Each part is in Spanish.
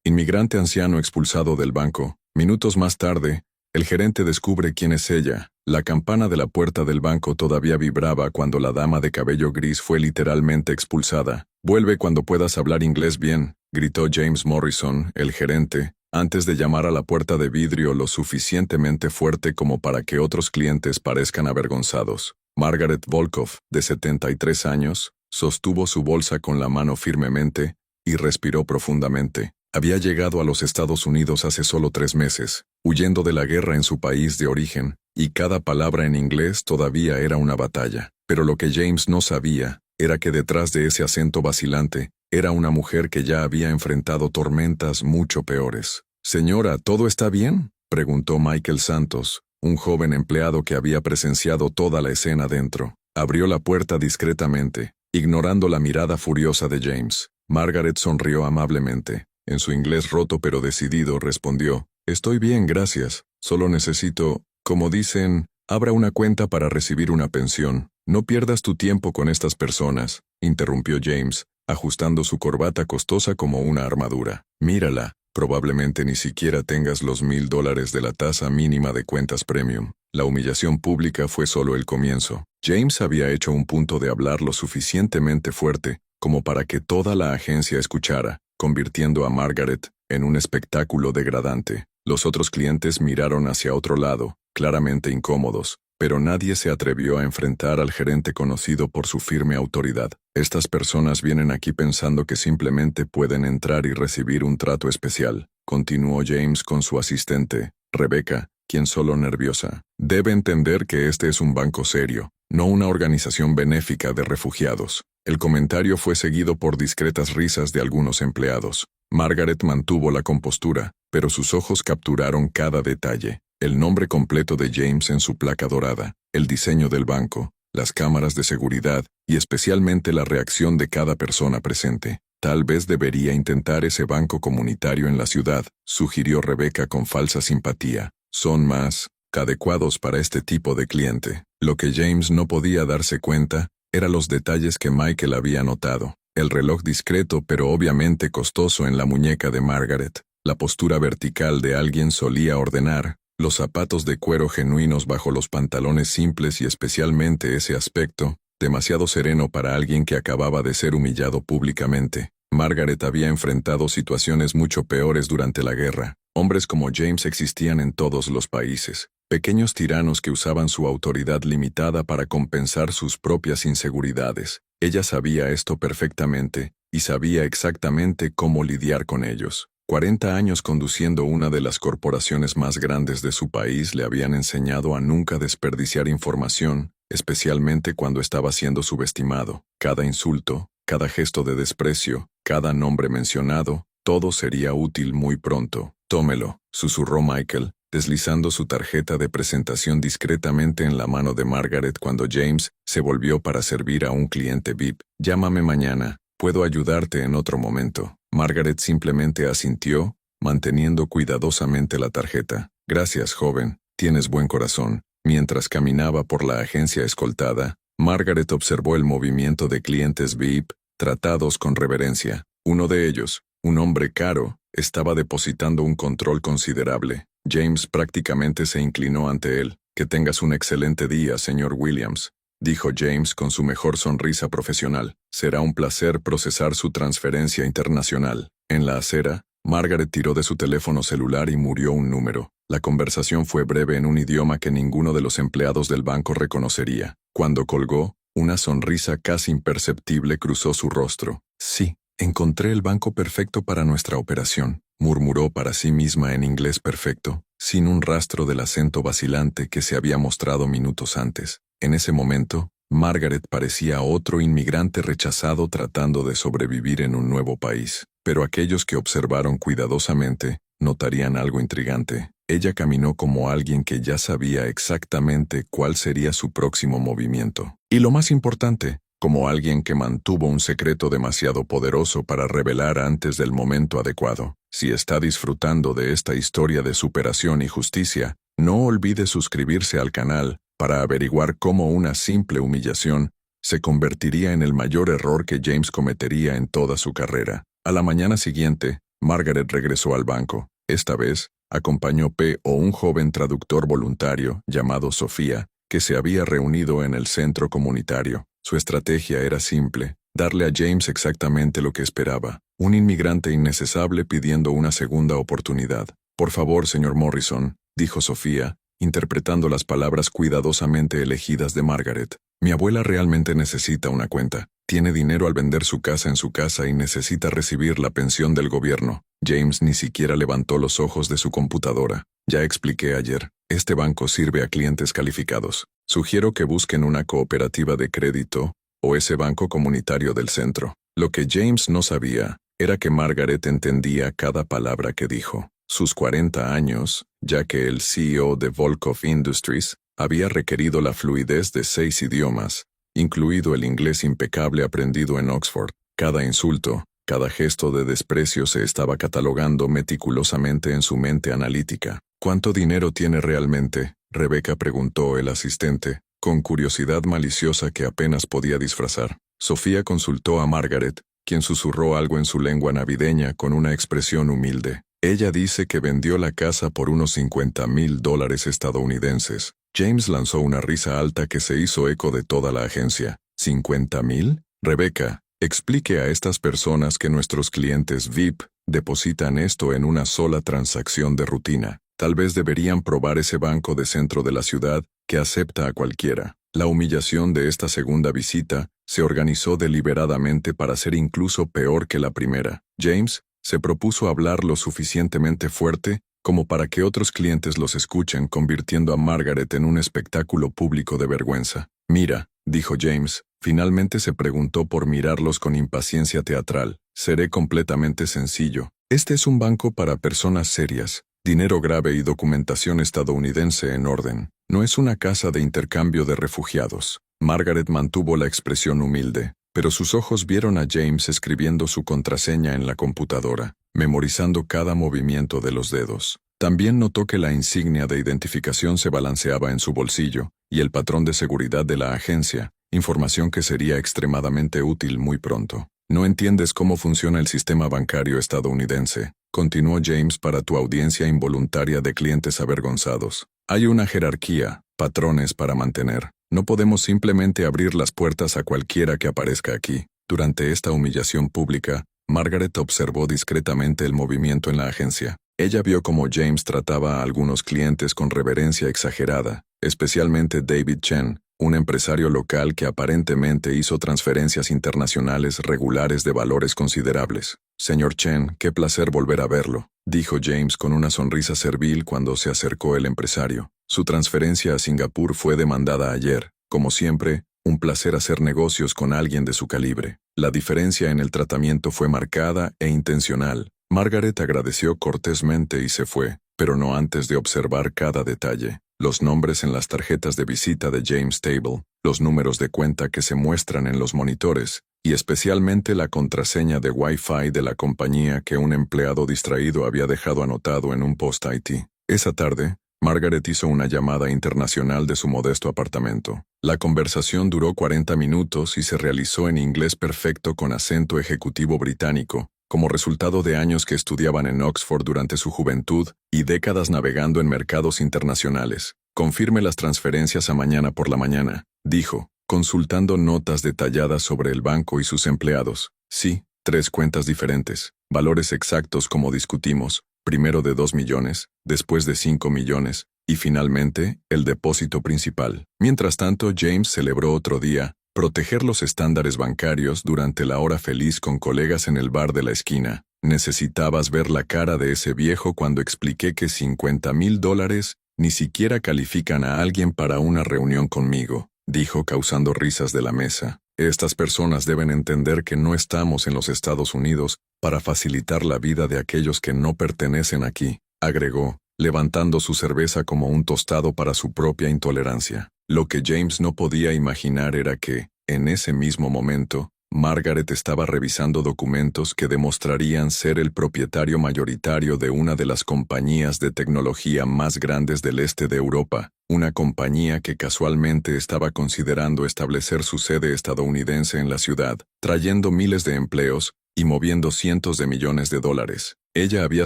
Inmigrante anciano expulsado del banco. Minutos más tarde, el gerente descubre quién es ella. La campana de la puerta del banco todavía vibraba cuando la dama de cabello gris fue literalmente expulsada. «Vuelve cuando puedas hablar inglés bien», gritó James Morrison, el gerente, antes de llamar a la puerta de vidrio lo suficientemente fuerte como para que otros clientes parezcan avergonzados. Margaret Volkov, de 73 años, sostuvo su bolsa con la mano firmemente y respiró profundamente. Había llegado a los Estados Unidos hace solo 3 meses, huyendo de la guerra en su país de origen, y cada palabra en inglés todavía era una batalla. Pero lo que James no sabía era que detrás de ese acento vacilante era una mujer que ya había enfrentado tormentas mucho peores. «Señora, ¿todo está bien?», preguntó Michael Santos, un joven empleado que había presenciado toda la escena dentro. Abrió la puerta discretamente, ignorando la mirada furiosa de James. Margaret sonrió amablemente. En su inglés roto pero decidido respondió: «Estoy bien, gracias. Solo necesito, como dicen, abra una cuenta para recibir una pensión». «No pierdas tu tiempo con estas personas», interrumpió James, ajustando su corbata costosa como una armadura. «Mírala, probablemente ni siquiera tengas los $1000 de la tasa mínima de cuentas premium». La humillación pública fue solo el comienzo. James había hecho un punto de hablar lo suficientemente fuerte como para que toda la agencia escuchara, convirtiendo a Margaret en un espectáculo degradante. Los otros clientes miraron hacia otro lado, claramente incómodos, pero nadie se atrevió a enfrentar al gerente conocido por su firme autoridad. «Estas personas vienen aquí pensando que simplemente pueden entrar y recibir un trato especial», continuó James con su asistente, Rebecca, quien solo nerviosa. «Debe entender que este es un banco serio, no una organización benéfica de refugiados». El comentario fue seguido por discretas risas de algunos empleados. Margaret mantuvo la compostura, pero sus ojos capturaron cada detalle. El nombre completo de James en su placa dorada, el diseño del banco, las cámaras de seguridad y especialmente la reacción de cada persona presente. «Tal vez debería intentar ese banco comunitario en la ciudad», sugirió Rebecca con falsa simpatía. «Son más adecuados para este tipo de cliente». Lo que James no podía darse cuenta eran los detalles que Michael había notado. El reloj discreto pero obviamente costoso en la muñeca de Margaret, la postura vertical de alguien solía ordenar, los zapatos de cuero genuinos bajo los pantalones simples y especialmente ese aspecto, demasiado sereno para alguien que acababa de ser humillado públicamente. Margaret había enfrentado situaciones mucho peores durante la guerra. Hombres como James existían en todos los países. Pequeños tiranos que usaban su autoridad limitada para compensar sus propias inseguridades. Ella sabía esto perfectamente, y sabía exactamente cómo lidiar con ellos. 40 años conduciendo una de las corporaciones más grandes de su país le habían enseñado a nunca desperdiciar información, especialmente cuando estaba siendo subestimado. Cada insulto, cada gesto de desprecio, cada nombre mencionado, todo sería útil muy pronto. «Tómelo», susurró Michael, deslizando su tarjeta de presentación discretamente en la mano de Margaret cuando James se volvió para servir a un cliente VIP. «Llámame mañana, puedo ayudarte en otro momento». Margaret simplemente asintió, manteniendo cuidadosamente la tarjeta. «Gracias, joven, tienes buen corazón». Mientras caminaba por la agencia escoltada, Margaret observó el movimiento de clientes VIP, tratados con reverencia. Uno de ellos, un hombre caro, estaba depositando un control considerable. James prácticamente se inclinó ante él. «Que tengas un excelente día, señor Williams», dijo James con su mejor sonrisa profesional. «Será un placer procesar su transferencia internacional». En la acera, Margaret tiró de su teléfono celular y murió un número. La conversación fue breve en un idioma que ninguno de los empleados del banco reconocería. Cuando colgó, una sonrisa casi imperceptible cruzó su rostro. «Sí, encontré el banco perfecto para nuestra operación», murmuró para sí misma en inglés perfecto, sin un rastro del acento vacilante que se había mostrado minutos antes. En ese momento, Margaret parecía otro inmigrante rechazado tratando de sobrevivir en un nuevo país. Pero aquellos que observaron cuidadosamente notarían algo intrigante. Ella caminó como alguien que ya sabía exactamente cuál sería su próximo movimiento. Y lo más importante, como alguien que mantuvo un secreto demasiado poderoso para revelar antes del momento adecuado. Si está disfrutando de esta historia de superación y justicia, no olvide suscribirse al canal para averiguar cómo una simple humillación se convertiría en el mayor error que James cometería en toda su carrera. A la mañana siguiente, Margaret regresó al banco. Esta vez, acompañó P. o un joven traductor voluntario, llamado Sofía, que se había reunido en el centro comunitario. Su estrategia era simple: darle a James exactamente lo que esperaba, un inmigrante innecesable pidiendo una segunda oportunidad. Por favor, señor Morrison, dijo Sofía, interpretando las palabras cuidadosamente elegidas de Margaret. Mi abuela realmente necesita una cuenta. Tiene dinero al vender su casa en su casa y necesita recibir la pensión del gobierno. James ni siquiera levantó los ojos de su computadora. Ya expliqué ayer, este banco sirve a clientes calificados. Sugiero que busquen una cooperativa de crédito o ese banco comunitario del centro. Lo que James no sabía era que Margaret entendía cada palabra que dijo. Sus 40 años, ya que el CEO de Volkov Industries había requerido la fluidez de 6 idiomas, incluido el inglés impecable aprendido en Oxford. Cada insulto, cada gesto de desprecio se estaba catalogando meticulosamente en su mente analítica. ¿Cuánto dinero tiene realmente?, Rebecca preguntó el asistente, con curiosidad maliciosa que apenas podía disfrazar. Sofía consultó a Margaret, quien susurró algo en su lengua navideña con una expresión humilde. Ella dice que vendió la casa por unos $50,000 estadounidenses. James lanzó una risa alta que se hizo eco de toda la agencia. ¿50,000? Rebecca, explique a estas personas que nuestros clientes VIP depositan esto en una sola transacción de rutina. Tal vez deberían probar ese banco de centro de la ciudad que acepta a cualquiera. La humillación de esta segunda visita se organizó deliberadamente para ser incluso peor que la primera. James se propuso hablar lo suficientemente fuerte como para que otros clientes los escuchen, convirtiendo a Margaret en un espectáculo público de vergüenza. Mira, dijo James, finalmente se preguntó por mirarlos con impaciencia teatral. Seré completamente sencillo. Este es un banco para personas serias, dinero grave y documentación estadounidense en orden. No es una casa de intercambio de refugiados. Margaret mantuvo la expresión humilde, pero sus ojos vieron a James escribiendo su contraseña en la computadora, memorizando cada movimiento de los dedos. También notó que la insignia de identificación se balanceaba en su bolsillo, y el patrón de seguridad de la agencia, información que sería extremadamente útil muy pronto. No entiendes cómo funciona el sistema bancario estadounidense, continuó James para tu audiencia involuntaria de clientes avergonzados. Hay una jerarquía, patrones para mantener. No podemos simplemente abrir las puertas a cualquiera que aparezca aquí. Durante esta humillación pública, Margaret observó discretamente el movimiento en la agencia. Ella vio cómo James trataba a algunos clientes con reverencia exagerada, especialmente David Chen, un empresario local que aparentemente hizo transferencias internacionales regulares de valores considerables. Señor Chen, qué placer volver a verlo, dijo James con una sonrisa servil cuando se acercó el empresario. Su transferencia a Singapur fue demandada ayer. Como siempre, un placer hacer negocios con alguien de su calibre. La diferencia en el tratamiento fue marcada e intencional. Margaret agradeció cortésmente y se fue, pero no antes de observar cada detalle. Los nombres en las tarjetas de visita de James Table, los números de cuenta que se muestran en los monitores, y especialmente la contraseña de Wi-Fi de la compañía que un empleado distraído había dejado anotado en un post-it. Esa tarde, Margaret hizo una llamada internacional de su modesto apartamento. La conversación duró 40 minutos y se realizó en inglés perfecto con acento ejecutivo británico, como resultado de años que estudiaban en Oxford durante su juventud y décadas navegando en mercados internacionales. Confirme las transferencias a mañana por la mañana, dijo, consultando notas detalladas sobre el banco y sus empleados. Sí, 3 cuentas diferentes, valores exactos como discutimos, primero de 2 millones, después de 5 millones, y finalmente, el depósito principal. Mientras tanto, James celebró otro día, proteger los estándares bancarios durante la hora feliz con colegas en el bar de la esquina. Necesitabas ver la cara de ese viejo cuando expliqué que $50,000 ni siquiera califican a alguien para una reunión conmigo, dijo causando risas de la mesa. Estas personas deben entender que no estamos en los Estados Unidos para facilitar la vida de aquellos que no pertenecen aquí, agregó, levantando su cerveza como un tostado para su propia intolerancia. Lo que James no podía imaginar era que, en ese mismo momento, Margaret estaba revisando documentos que demostrarían ser el propietario mayoritario de una de las compañías de tecnología más grandes del este de Europa, una compañía que casualmente estaba considerando establecer su sede estadounidense en la ciudad, trayendo miles de empleos, y moviendo cientos de millones de dólares. Ella había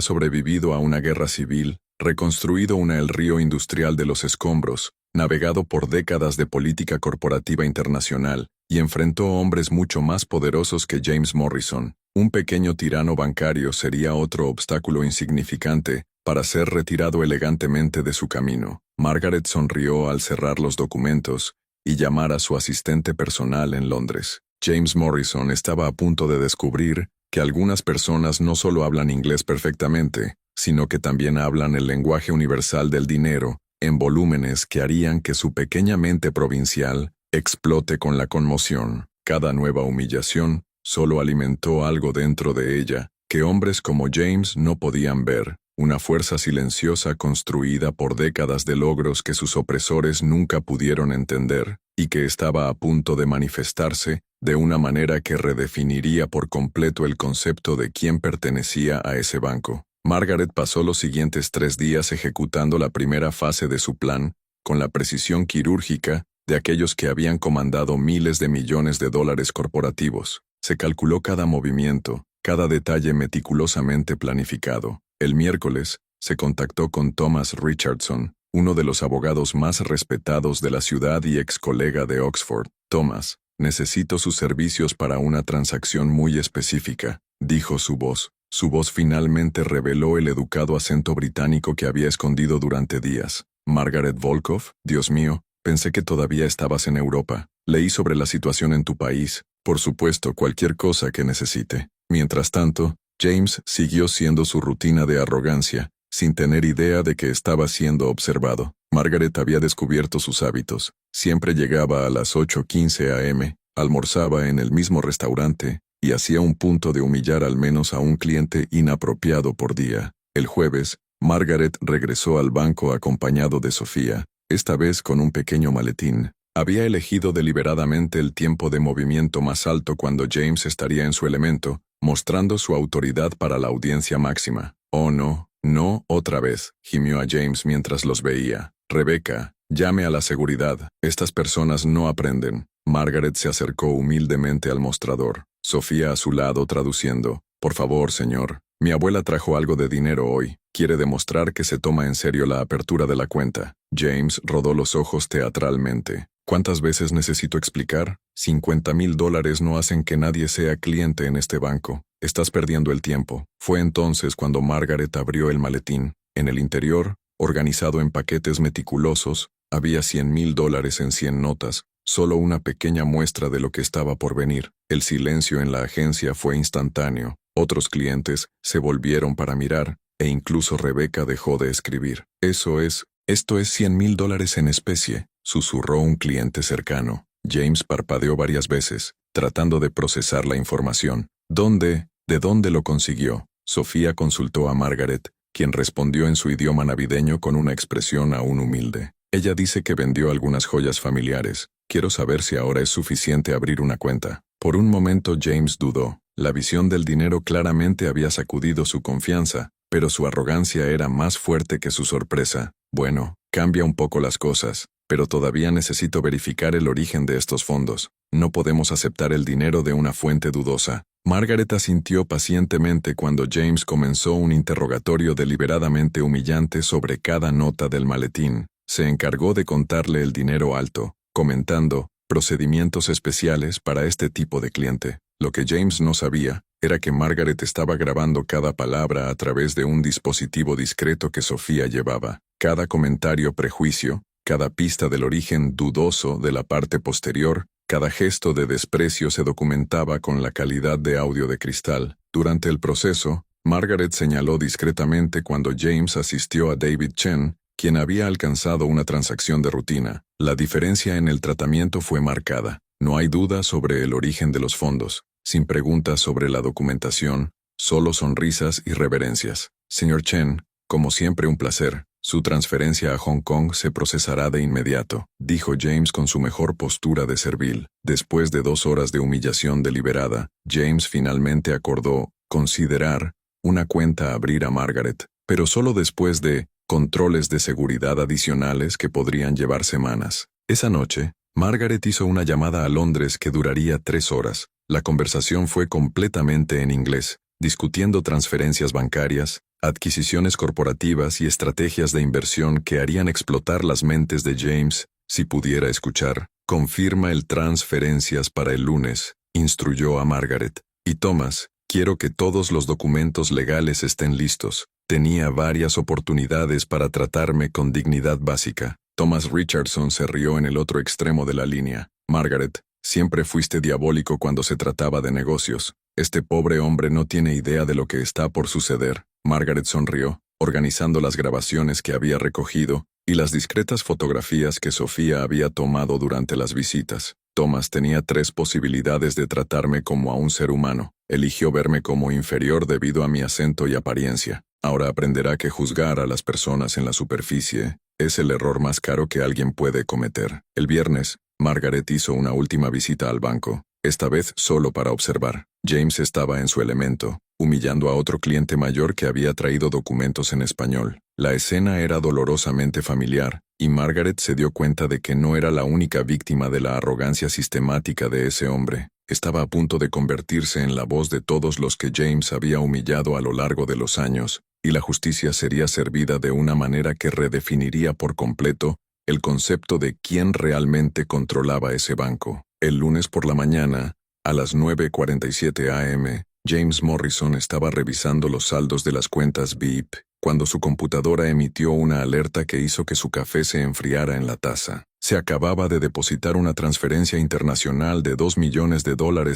sobrevivido a una guerra civil, reconstruido el río industrial de los escombros, navegado por décadas de política corporativa internacional, y enfrentó hombres mucho más poderosos que James Morrison. Un pequeño tirano bancario sería otro obstáculo insignificante para ser retirado elegantemente de su camino. Margaret sonrió al cerrar los documentos y llamar a su asistente personal en Londres. James Morrison estaba a punto de descubrir que algunas personas no solo hablan inglés perfectamente, sino que también hablan el lenguaje universal del dinero, en volúmenes que harían que su pequeña mente provincial explote con la conmoción. Cada nueva humillación solo alimentó algo dentro de ella que hombres como James no podían ver, una fuerza silenciosa construida por décadas de logros que sus opresores nunca pudieron entender, y que estaba a punto de manifestarse de una manera que redefiniría por completo el concepto de quién pertenecía a ese banco. Margaret pasó los siguientes 3 días ejecutando la primera fase de su plan, con la precisión quirúrgica de aquellos que habían comandado miles de millones de dólares corporativos. Se calculó cada movimiento, cada detalle meticulosamente planificado. El miércoles, se contactó con Thomas Richardson, uno de los abogados más respetados de la ciudad y ex colega de Oxford. Thomas, necesito sus servicios para una transacción muy específica, dijo su voz. Su voz finalmente reveló el educado acento británico que había escondido durante días. Margaret Volkov, Dios mío, pensé que todavía estabas en Europa. Leí sobre la situación en tu país. Por supuesto, cualquier cosa que necesite. Mientras tanto, James siguió siendo su rutina de arrogancia, sin tener idea de que estaba siendo observado. Margaret había descubierto sus hábitos. Siempre llegaba a las 8:15 am, almorzaba en el mismo restaurante, y hacía un punto de humillar al menos a un cliente inapropiado por día. El jueves, Margaret regresó al banco acompañado de Sofía, esta vez con un pequeño maletín. Había elegido deliberadamente el tiempo de movimiento más alto cuando James estaría en su elemento, mostrando su autoridad para la audiencia máxima. «Oh no, no, otra vez», gimió a James mientras los veía. «Rebecca, llame a la seguridad. Estas personas no aprenden». Margaret se acercó humildemente al mostrador. Sofía a su lado traduciendo. «Por favor, señor. Mi abuela trajo algo de dinero hoy. Quiere demostrar que se toma en serio la apertura de la cuenta». James rodó los ojos teatralmente. «¿Cuántas veces necesito explicar? $50,000 no hacen que nadie sea cliente en este banco. Estás perdiendo el tiempo». Fue entonces cuando Margaret abrió el maletín. En el interior, organizado en paquetes meticulosos, había $100,000 en 100 notas, solo una pequeña muestra de lo que estaba por venir. El silencio en la agencia fue instantáneo. Otros clientes se volvieron para mirar, e incluso Rebecca dejó de escribir. Esto es $100,000 en especie», susurró un cliente cercano. James parpadeó varias veces, tratando de procesar la información. ¿De dónde lo consiguió? Sofía consultó a Margaret, quien respondió en su idioma navideño con una expresión aún humilde. «Ella dice que vendió algunas joyas familiares. Quiero saber si ahora es suficiente abrir una cuenta». Por un momento James dudó. La visión del dinero claramente había sacudido su confianza, pero su arrogancia era más fuerte que su sorpresa. «Bueno, cambia un poco las cosas, pero todavía necesito verificar el origen de estos fondos. No podemos aceptar el dinero de una fuente dudosa». Margaret asintió pacientemente cuando James comenzó un interrogatorio deliberadamente humillante sobre cada nota del maletín. Se encargó de contarle el dinero alto, comentando procedimientos especiales para este tipo de cliente. Lo que James no sabía era que Margaret estaba grabando cada palabra a través de un dispositivo discreto que Sofía llevaba. Cada comentario prejuicio, cada pista del origen dudoso de la parte posterior, cada gesto de desprecio se documentaba con la calidad de audio de cristal. Durante el proceso, Margaret señaló discretamente cuando James asistió a David Chen, quien había alcanzado una transacción de rutina. La diferencia en el tratamiento fue marcada. No hay duda sobre el origen de los fondos, sin preguntas sobre la documentación, solo sonrisas y reverencias. «Señor Chen, como siempre un placer. Su transferencia a Hong Kong se procesará de inmediato», dijo James con su mejor postura de servil. Después de 2 horas de humillación deliberada, James finalmente acordó considerar una cuenta a abrir a Margaret, pero solo después de controles de seguridad adicionales que podrían llevar semanas. Esa noche, Margaret hizo una llamada a Londres que duraría 3 horas. La conversación fue completamente en inglés, discutiendo transferencias bancarias, adquisiciones corporativas y estrategias de inversión que harían explotar las mentes de James si pudiera escuchar. Confirma el transferencias para el lunes, instruyó a Margaret. Y Thomas, quiero que todos los documentos legales estén listos. Tenía varias oportunidades para tratarme con dignidad básica. Thomas Richardson se rió en el otro extremo de la línea. Margaret, siempre fuiste diabólico cuando se trataba de negocios. Este pobre hombre no tiene idea de lo que está por suceder. Margaret sonrió, organizando las grabaciones que había recogido y las discretas fotografías que Sofía había tomado durante las visitas. Thomas tenía 3 posibilidades de tratarme como a un ser humano. Eligió verme como inferior debido a mi acento y apariencia. Ahora aprenderá que juzgar a las personas en la superficie es el error más caro que alguien puede cometer. El viernes, Margaret hizo una última visita al banco, esta vez solo para observar. James estaba en su elemento, humillando a otro cliente mayor que había traído documentos en español. La escena era dolorosamente familiar, y Margaret se dio cuenta de que no era la única víctima de la arrogancia sistemática de ese hombre. Estaba a punto de convertirse en la voz de todos los que James había humillado a lo largo de los años, y la justicia sería servida de una manera que redefiniría por completo el concepto de quién realmente controlaba ese banco. El lunes por la mañana, a las 9:47 a.m., James Morrison estaba revisando los saldos de las cuentas VIP, cuando su computadora emitió una alerta que hizo que su café se enfriara en la taza. Se acababa de depositar una transferencia internacional de $2 millones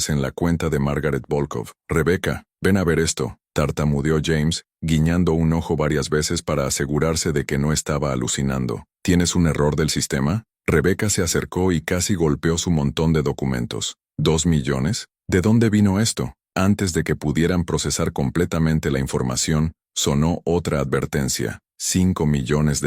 en la cuenta de Margaret Volkov. «Rebecca, ven a ver esto», tartamudeó James, guiñando un ojo varias veces para asegurarse de que no estaba alucinando. «¿Tienes un error del sistema?» Rebecca se acercó y casi golpeó su montón de documentos. ¿2 millones? ¿De dónde vino esto? Antes de que pudieran procesar completamente la información, sonó otra advertencia. $5 millones.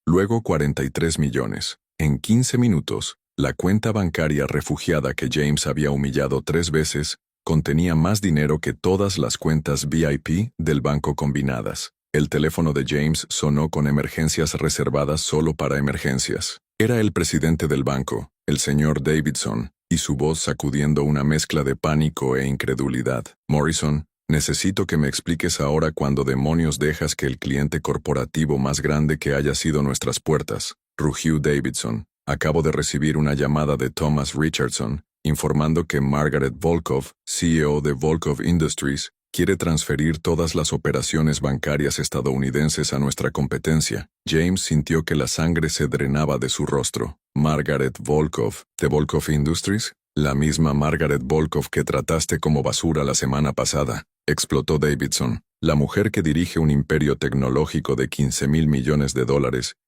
Luego 43 millones. En 15 minutos, la cuenta bancaria refugiada que James había humillado 3 veces contenía más dinero que todas las cuentas VIP del banco combinadas. El teléfono de James sonó con emergencias reservadas solo para emergencias. Era el presidente del banco, el señor Davidson, y su voz sacudiendo una mezcla de pánico e incredulidad. «Morrison, necesito que me expliques ahora cuándo demonios dejas que el cliente corporativo más grande que haya sido nuestras puertas», rugió Davidson. «Acabo de recibir una llamada de Thomas Richardson, informando que Margaret Volkov, CEO de Volkov Industries, quiere transferir todas las operaciones bancarias estadounidenses a nuestra competencia». James sintió que la sangre se drenaba de su rostro. «Margaret Volkov, de Volkov Industries, la misma Margaret Volkov que trataste como basura la semana pasada», explotó Davidson. «La mujer que dirige un imperio tecnológico de $15,000 millones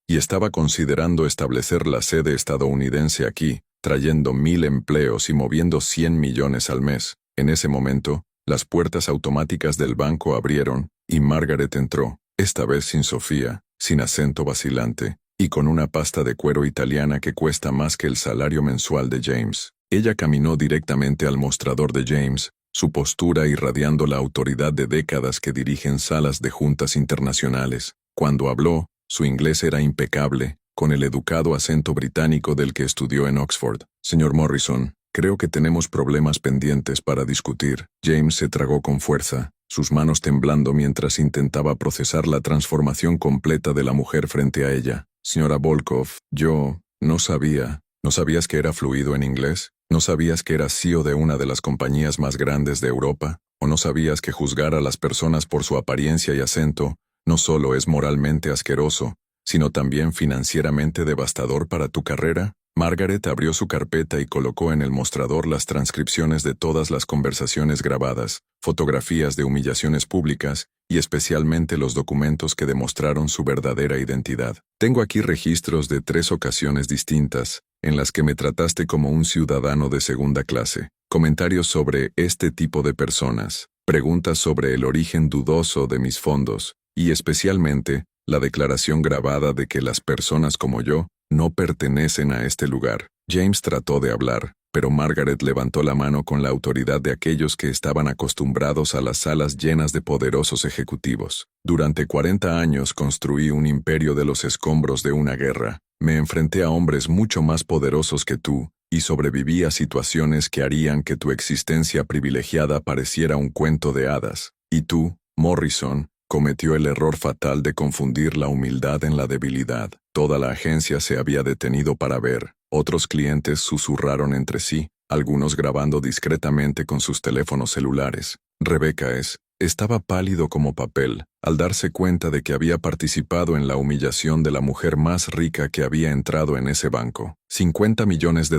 y estaba considerando establecer la sede estadounidense aquí, trayendo 1,000 empleos y moviendo 100 millones al mes». En ese momento, las puertas automáticas del banco abrieron, y Margaret entró, esta vez sin Sofía, sin acento vacilante, y con una pasta de cuero italiana que cuesta más que el salario mensual de James. Ella caminó directamente al mostrador de James, su postura irradiando la autoridad de décadas que dirigen salas de juntas internacionales. Cuando habló, su inglés era impecable, con el educado acento británico del que estudió en Oxford. «Señor Morrison, creo que tenemos problemas pendientes para discutir». James se tragó con fuerza, sus manos temblando mientras intentaba procesar la transformación completa de la mujer frente a ella. «Señora Volkov, yo no sabía». «¿No sabías que era fluido en inglés? ¿No sabías que era CEO de una de las compañías más grandes de Europa? ¿O no sabías que juzgar a las personas por su apariencia y acento no solo es moralmente asqueroso, sino también financieramente devastador para tu carrera?» Margaret abrió su carpeta y colocó en el mostrador las transcripciones de todas las conversaciones grabadas, fotografías de humillaciones públicas y especialmente los documentos que demostraron su verdadera identidad. «Tengo aquí registros de 3 ocasiones distintas en las que me trataste como un ciudadano de segunda clase, comentarios sobre este tipo de personas, preguntas sobre el origen dudoso de mis fondos y especialmente la declaración grabada de que las personas como yo no pertenecen a este lugar». James trató de hablar, pero Margaret levantó la mano con la autoridad de aquellos que estaban acostumbrados a las salas llenas de poderosos ejecutivos. Durante 40 años construí un imperio de los escombros de una guerra. Me enfrenté a hombres mucho más poderosos que tú, y sobreviví a situaciones que harían que tu existencia privilegiada pareciera un cuento de hadas. Y tú, Morrison, cometió el error fatal de confundir la humildad en la debilidad. Toda la agencia se había detenido para ver. Otros clientes susurraron entre sí, algunos grabando discretamente con sus teléfonos celulares. Rebecca estaba pálido como papel, al darse cuenta de que había participado en la humillación de la mujer más rica que había entrado en ese banco. $50 millones,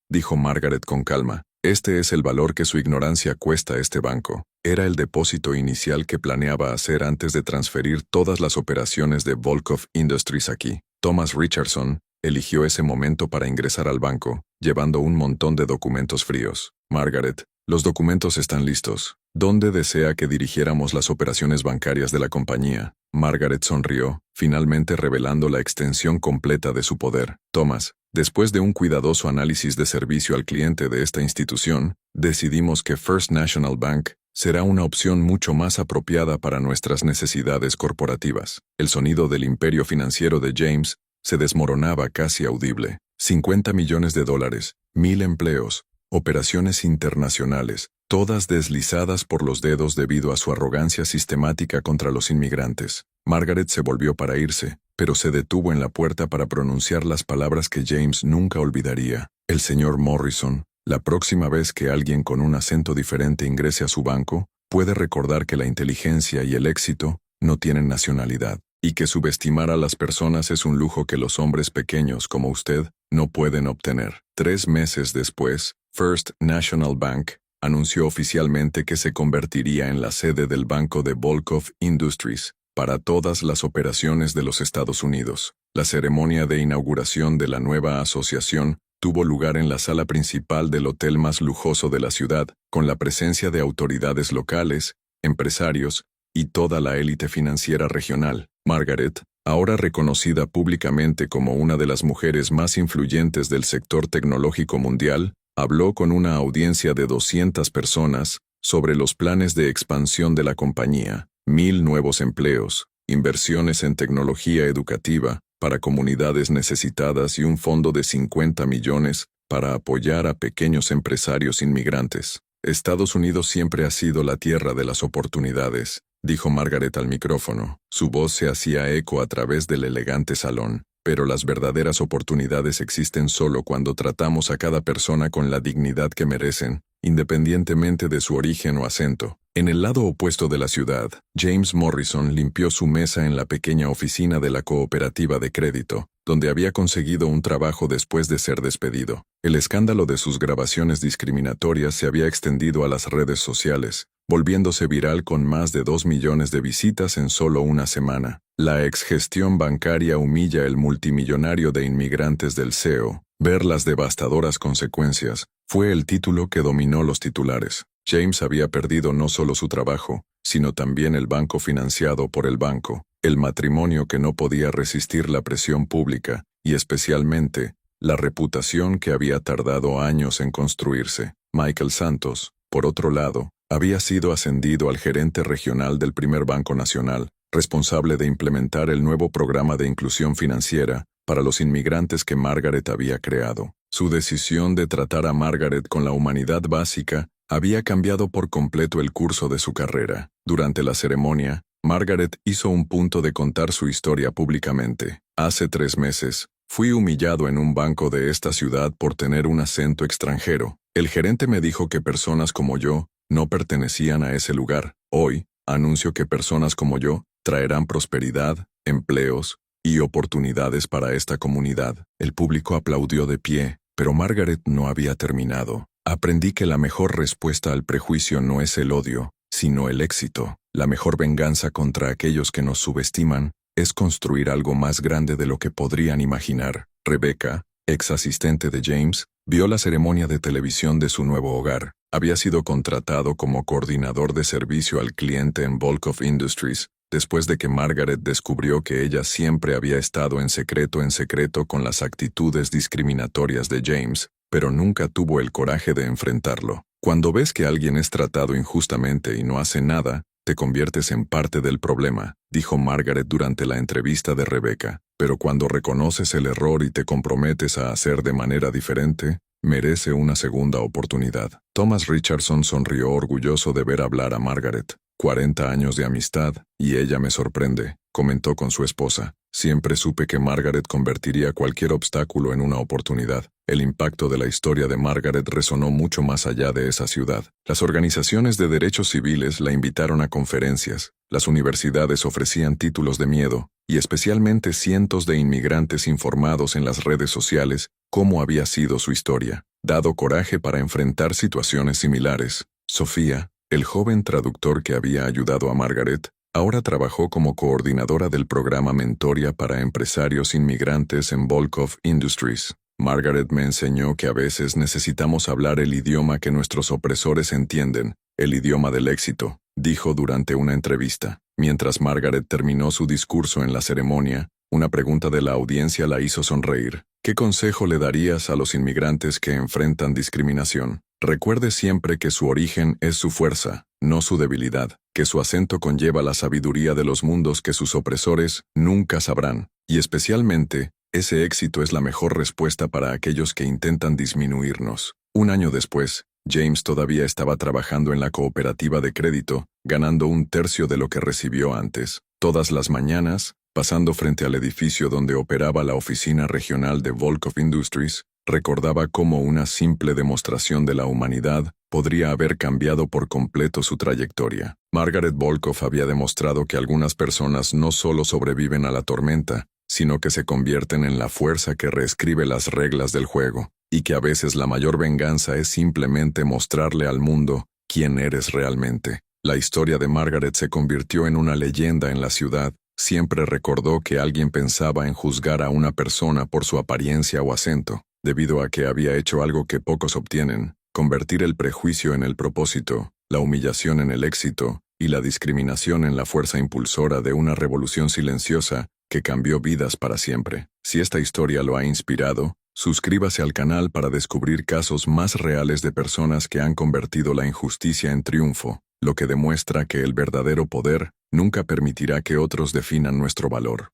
dijo Margaret con calma. Este es el valor que su ignorancia cuesta a este banco. Era el depósito inicial que planeaba hacer antes de transferir todas las operaciones de Volkov Industries aquí. Thomas Richardson eligió ese momento para ingresar al banco, llevando un montón de documentos fríos. Margaret, los documentos están listos. ¿Dónde desea que dirigiéramos las operaciones bancarias de la compañía? Margaret sonrió, finalmente revelando la extensión completa de su poder. Thomas, después de un cuidadoso análisis de servicio al cliente de esta institución, decidimos que First National Bank será una opción mucho más apropiada para nuestras necesidades corporativas. El sonido del imperio financiero de James se desmoronaba casi audible. $50 millones, 1,000 empleos, operaciones internacionales, todas deslizadas por los dedos debido a su arrogancia sistemática contra los inmigrantes. Margaret se volvió para irse, pero se detuvo en la puerta para pronunciar las palabras que James nunca olvidaría. El señor Morrison, la próxima vez que alguien con un acento diferente ingrese a su banco, puede recordar que la inteligencia y el éxito no tienen nacionalidad, y que subestimar a las personas es un lujo que los hombres pequeños como usted no pueden obtener. 3 meses después, First National Bank anunció oficialmente que se convertiría en la sede del Banco de Volkov Industries para todas las operaciones de los Estados Unidos. La ceremonia de inauguración de la nueva asociación tuvo lugar en la sala principal del hotel más lujoso de la ciudad, con la presencia de autoridades locales, empresarios y toda la élite financiera regional. Margaret, ahora reconocida públicamente como una de las mujeres más influyentes del sector tecnológico mundial, habló con una audiencia de 200 personas sobre los planes de expansión de la compañía, 1,000 nuevos empleos, inversiones en tecnología educativa para comunidades necesitadas y un fondo de 50 millones para apoyar a pequeños empresarios inmigrantes. Estados Unidos siempre ha sido la tierra de las oportunidades, dijo Margaret al micrófono. Su voz se hacía eco a través del elegante salón. Pero las verdaderas oportunidades existen solo cuando tratamos a cada persona con la dignidad que merecen, independientemente de su origen o acento. En el lado opuesto de la ciudad, James Morrison limpió su mesa en la pequeña oficina de la cooperativa de crédito, donde había conseguido un trabajo después de ser despedido. El escándalo de sus grabaciones discriminatorias se había extendido a las redes sociales, volviéndose viral con más de 2 millones de visitas en solo una semana. La exgestión bancaria humilla el multimillonario de inmigrantes del CEO. Ver las devastadoras consecuencias fue el título que dominó los titulares. James había perdido no solo su trabajo, sino también el banco financiado por el banco, el matrimonio que no podía resistir la presión pública y especialmente la reputación que había tardado años en construirse. Michael Santos, por otro lado, había sido ascendido al gerente regional del primer Banco Nacional, responsable de implementar el nuevo programa de inclusión financiera para los inmigrantes que Margaret había creado. Su decisión de tratar a Margaret con la humanidad básica había cambiado por completo el curso de su carrera. Durante la ceremonia, Margaret hizo un punto de contar su historia públicamente. Hace 3 meses, fui humillado en un banco de esta ciudad por tener un acento extranjero. El gerente me dijo que personas como yo no pertenecían a ese lugar. Hoy, anuncio que personas como yo traerán prosperidad, empleos y oportunidades para esta comunidad. El público aplaudió de pie, pero Margaret no había terminado. Aprendí que la mejor respuesta al prejuicio no es el odio, sino el éxito. La mejor venganza contra aquellos que nos subestiman es construir algo más grande de lo que podrían imaginar. Rebecca, ex asistente de James, vio la ceremonia de televisión de su nuevo hogar. Había sido contratado como coordinador de servicio al cliente en Volkov Industries, después de que Margaret descubrió que ella siempre había estado en secreto con las actitudes discriminatorias de James, pero nunca tuvo el coraje de enfrentarlo. Cuando ves que alguien es tratado injustamente y no hace nada, te conviertes en parte del problema, dijo Margaret durante la entrevista de Rebecca. Pero cuando reconoces el error y te comprometes a hacer de manera diferente, merece una segunda oportunidad. Thomas Richardson sonrió orgulloso de ver hablar a Margaret. 40 años de amistad, y ella me sorprende, comentó con su esposa. Siempre supe que Margaret convertiría cualquier obstáculo en una oportunidad. El impacto de la historia de Margaret resonó mucho más allá de esa ciudad. Las organizaciones de derechos civiles la invitaron a conferencias, las universidades ofrecían títulos de miedo, y especialmente cientos de inmigrantes informados en las redes sociales cómo había sido su historia, dado coraje para enfrentar situaciones similares. Sofía, el joven traductor que había ayudado a Margaret, ahora trabajó como coordinadora del programa Mentoria para empresarios inmigrantes en Volkov Industries. Margaret me enseñó que a veces necesitamos hablar el idioma que nuestros opresores entienden, el idioma del éxito, dijo durante una entrevista. Mientras Margaret terminó su discurso en la ceremonia, una pregunta de la audiencia la hizo sonreír. ¿Qué consejo le darías a los inmigrantes que enfrentan discriminación? Recuerde siempre que su origen es su fuerza, no su debilidad, que su acento conlleva la sabiduría de los mundos que sus opresores nunca sabrán, y especialmente, ese éxito es la mejor respuesta para aquellos que intentan disminuirnos. Un año después, James todavía estaba trabajando en la cooperativa de crédito, ganando un tercio de lo que recibió antes. Todas las mañanas, pasando frente al edificio donde operaba la oficina regional de Volkov Industries, recordaba cómo una simple demostración de la humanidad podría haber cambiado por completo su trayectoria. Margaret Volkov había demostrado que algunas personas no solo sobreviven a la tormenta, sino que se convierten en la fuerza que reescribe las reglas del juego, y que a veces la mayor venganza es simplemente mostrarle al mundo quién eres realmente. La historia de Margaret se convirtió en una leyenda en la ciudad. Siempre recordó que alguien pensaba en juzgar a una persona por su apariencia o acento, debido a que había hecho algo que pocos obtienen: convertir el prejuicio en el propósito, la humillación en el éxito, y la discriminación en la fuerza impulsora de una revolución silenciosa que cambió vidas para siempre. Si esta historia lo ha inspirado, suscríbase al canal para descubrir casos más reales de personas que han convertido la injusticia en triunfo, lo que demuestra que el verdadero poder nunca permitirá que otros definan nuestro valor.